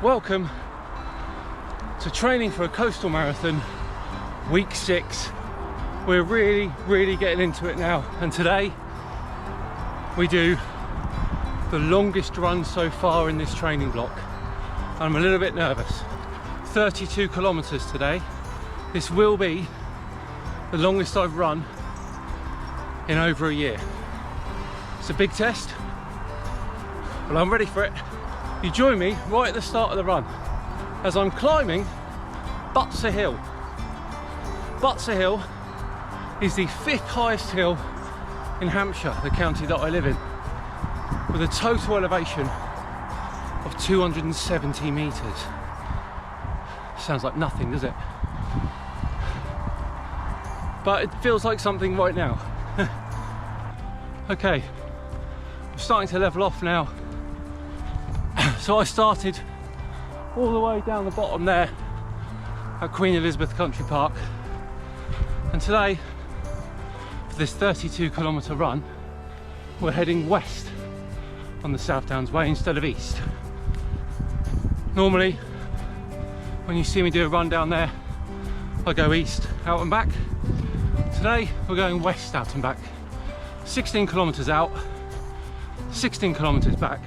Welcome to training for a coastal marathon, week 6. We're really getting into it now, and today we do the longest run so far in this training block. I'm a little bit nervous. 32 kilometers today. This will be the longest I've run in over a year. It's a big test, but I'm ready for it. You join me right at the start of the run as I'm climbing Winchester Hill. Winchester Hill is the 5th highest hill in Hampshire, the county that I live in, with a total elevation of 270 meters. Sounds like nothing, does it? But it feels like something right now. Okay, I'm starting to level off now. So I started all the way down the bottom there at Queen Elizabeth Country Park, and today for this 32 kilometre run we're heading west on the South Downs Way instead of east. Normally when you see me do a run down there I go east out and back. Today we're going west out and back, 16 kilometres out, 16 kilometres back.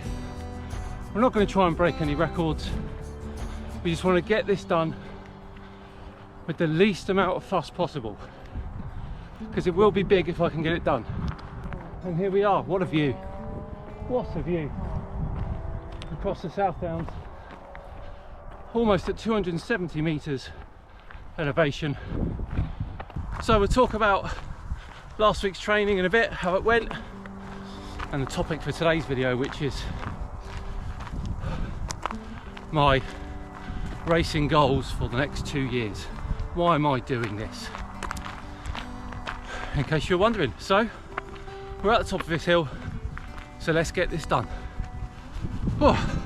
We're not going to try and break any records. We just want to get this done with the least amount of fuss possible, because it will be big if I can get it done. And here we are. What a view. What a view. Across the South Downs, almost at 270 meters elevation. So we'll talk about last week's training in a bit, how it went, and the topic for today's video, which is my racing goals for the next 2 years. Why am I doing this? In case you're wondering. So we're at the top of this hill, so let's get this done. Oh.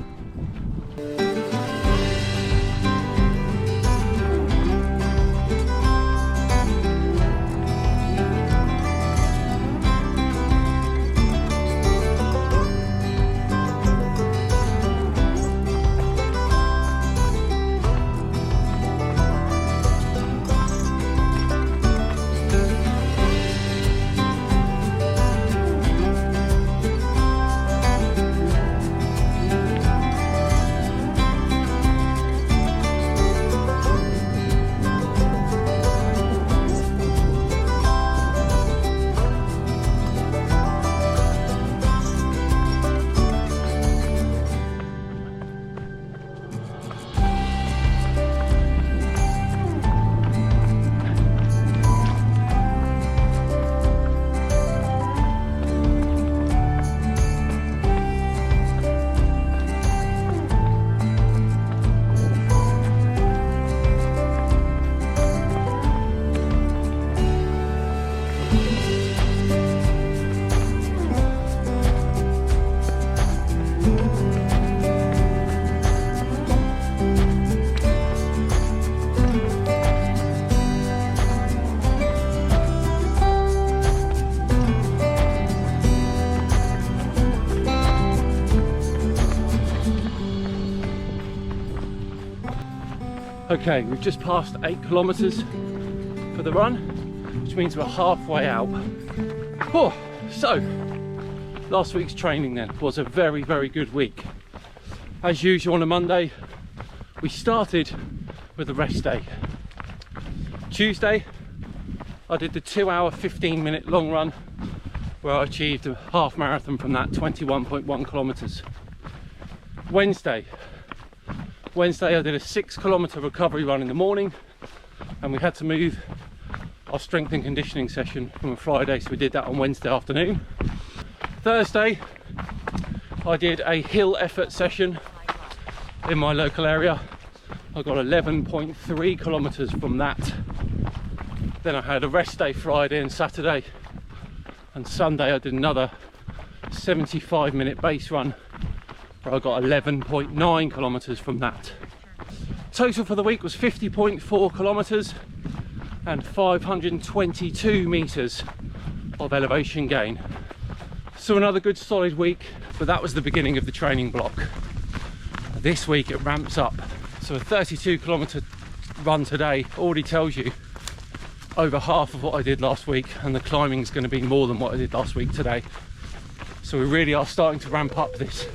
Okay, we've just passed 8 kilometers for the run, which means we're halfway out. Oh, so last week's training then was a very good week. As usual on a Monday, we started with a rest day. Tuesday, I did the 2 hour 15-minute long run where I achieved a half marathon from that, 21.1 kilometers. Wednesday I did a 6 kilometer recovery run in the morning, and we had to move our strength and conditioning session from a Friday, so we did that on Wednesday afternoon. Thursday I did a hill effort session in my local area. I got 11.3 kilometers from that. Then I had a rest day Friday and Saturday, and Sunday I did another 75-minute base run where I got 11.9 kilometers from that. Total for the week was 50.4 kilometers and 522 meters of elevation gain. So another good solid week, but that was the beginning of the training block. This week it ramps up. So a 32 kilometer run today already tells you over half of what I did last week, and the climbing is going to be more than what I did last week today. So we really are starting to ramp up this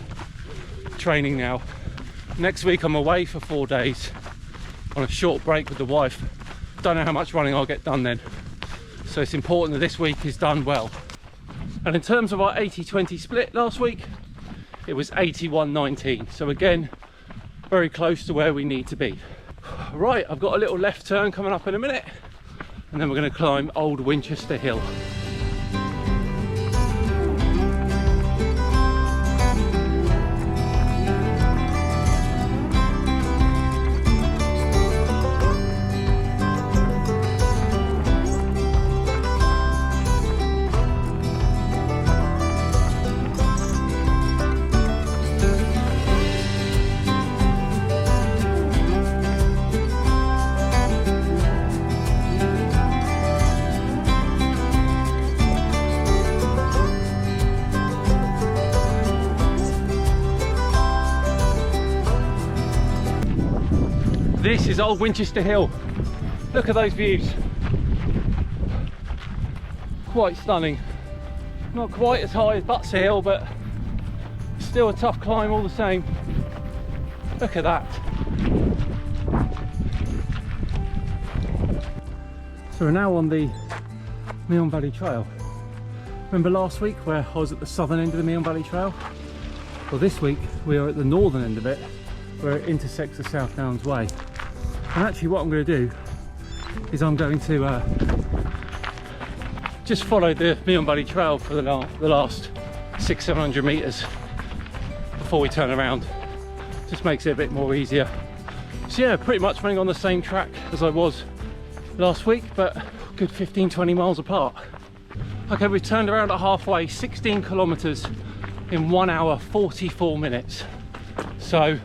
training now. Next week I'm away for 4 days on a short break with the wife. Don't know how much running I'll get done then. So it's important that this week is done well. And in terms of our 80-20 split last week, it was 81-19. So again, very close to where we need to be. Right, I've got a little left turn coming up in a minute, and then we're going to climb Old Winchester Hill. This is Old Winchester Hill. Look at those views. Quite stunning. Not quite as high as Butser Hill, but still a tough climb all the same. Look at that. So we're now on the Meon Valley Trail. Remember last week where I was at the southern end of the Meon Valley Trail? Well, this week we are at the northern end of it, where it intersects the South Downs Way. And actually what I'm going to do is I'm going to just follow the Meon Valley Trail for the last 600-700 meters before we turn around. Just makes it a bit more easier. So yeah, pretty much running on the same track as I was last week, but good 15-20 miles apart. Okay, we've turned around at halfway, 16 kilometers in 1 hour 44 minutes. So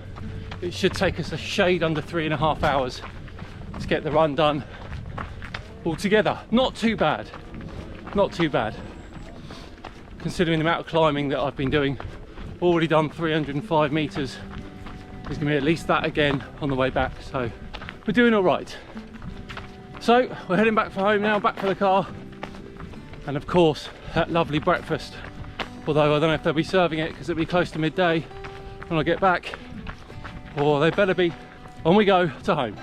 it should take us a shade under 3.5 hours to get the run done altogether. Not too bad, not too bad. Considering the amount of climbing that I've been doing, already done 305 meters. There's gonna be at least that again on the way back, so we're doing all right. So we're heading back for home now, back for the car, and of course that lovely breakfast. Although I don't know if they'll be serving it because it'll be close to midday when I get back. Or they better be. On we go to home.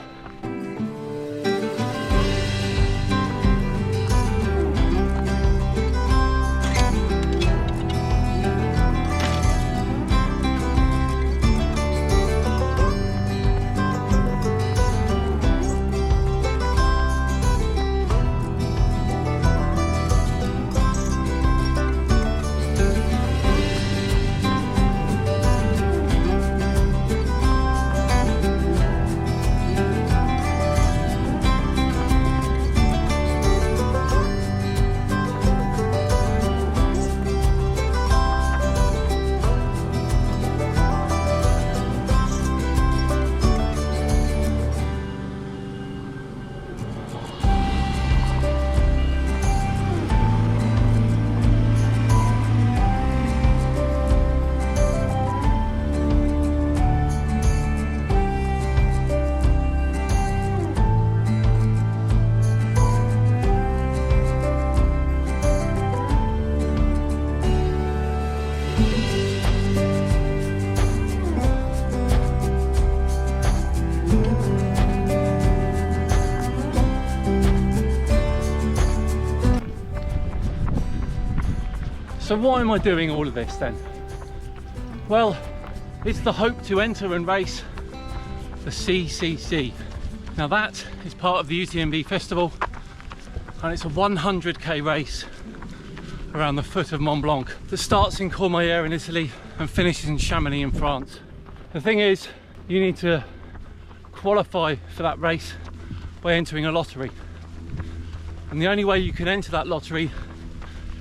So why am I doing all of this then? Well, it's the hope to enter and race the CCC. Now that is part of the UTMB festival, and it's a 100k race around the foot of Mont Blanc that starts in Courmayeur in Italy and finishes in Chamonix in France. The thing is, you need to qualify for that race by entering a lottery, and the only way you can enter that lottery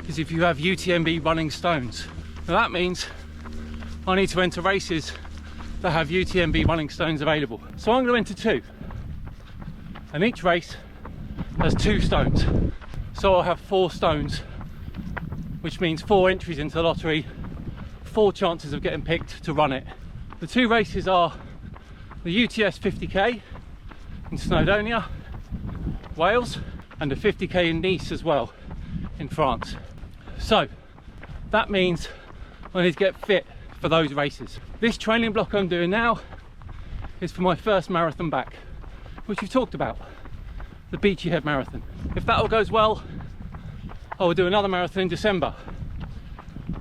is if you have UTMB running stones. Now that means I need to enter races that have UTMB running stones available. So I'm going to enter 2, and each race has 2 stones. So I'll have 4 stones, which means 4 entries into the lottery, 4 chances of getting picked to run it. The 2 races are the UTS 50k in Snowdonia, Wales, and the 50k in Nice as well, in France. So that means I need to get fit for those races. This training block I'm doing now is for my first marathon back, which we've talked about, the Beachy Head Marathon. If that all goes well, I will do another marathon in December,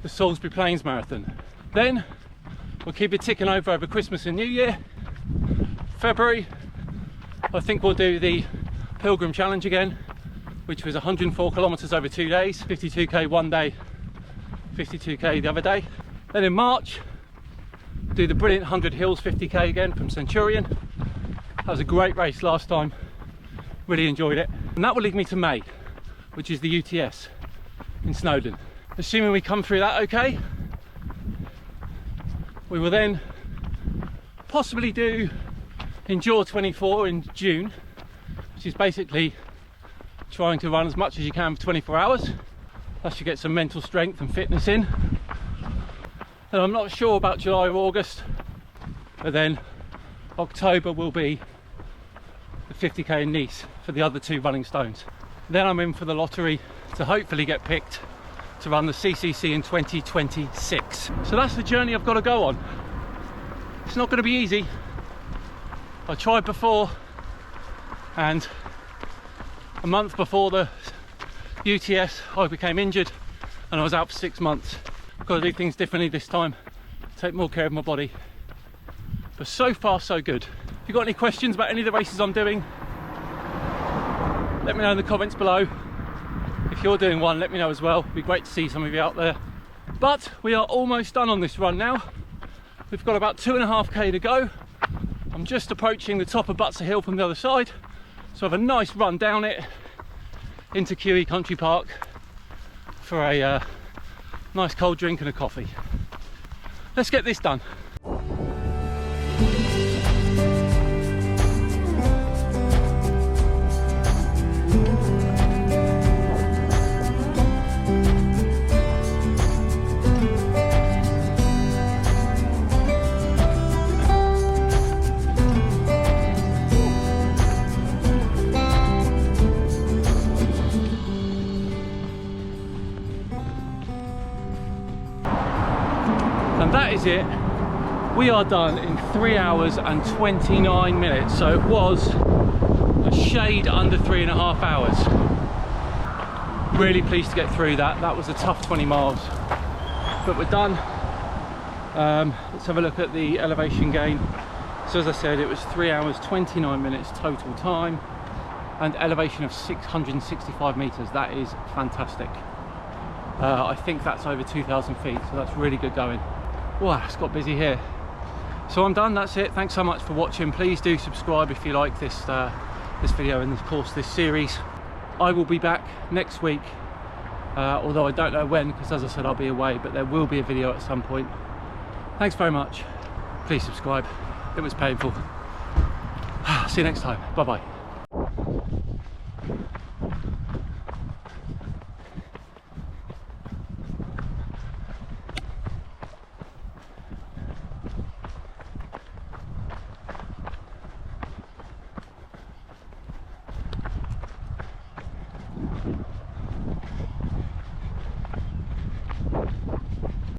the Salisbury Plains Marathon. Then we'll keep it ticking over Christmas and New Year. February, I think we'll do the Pilgrim Challenge again, which was 104 kilometers over 2 days, 52k one day, 52k the other day. Then in March, do the brilliant 100 Hills 50k again from Centurion. That was a great race last time, really enjoyed it. And that will lead me to May, which is the UTS in Snowdon. Assuming we come through that okay, we will then possibly do Endure 24 in June, which is basically trying to run as much as you can for 24 hours. Plus you get some mental strength and fitness in. And I'm not sure about July or August, but then October will be the 50k in Nice for the other 2 running stones. Then I'm in for the lottery to hopefully get picked to run the CCC in 2026. So that's the journey I've got to go on. It's not going to be easy. I tried before, and a month before the UTS I became injured and I was out for 6 months. I've got to do things differently this time, take more care of my body. But so far so good. If you've got any questions about any of the races I'm doing, let me know in the comments below. If you're doing one, let me know as well. It'd be great to see some of you out there. But we are almost done on this run now. We've got about 2.5k to go. I'm just approaching the top of Butser Hill from the other side, so I have a nice run down it into QE Country Park for a nice cold drink and a coffee. Let's get this done. And that is it. We are done in 3 hours and 29 minutes. So it was a shade under 3.5 hours. Really pleased to get through that. That was a tough 20 miles, but we're done. Let's have a look at the elevation gain. So as I said, it was 3 hours 29 minutes total time and elevation of 665 meters. That is fantastic. I think that's over 2,000 feet, so that's really good going. Wow, it's got busy here. So I'm done, that's it. Thanks so much for watching. Please do subscribe if you like this this video and of course this series. I will be back next week, although I don't know when, because as I said, I'll be away, but there will be a video at some point. Thanks very much. Please subscribe. It was painful. See you next time. Bye bye.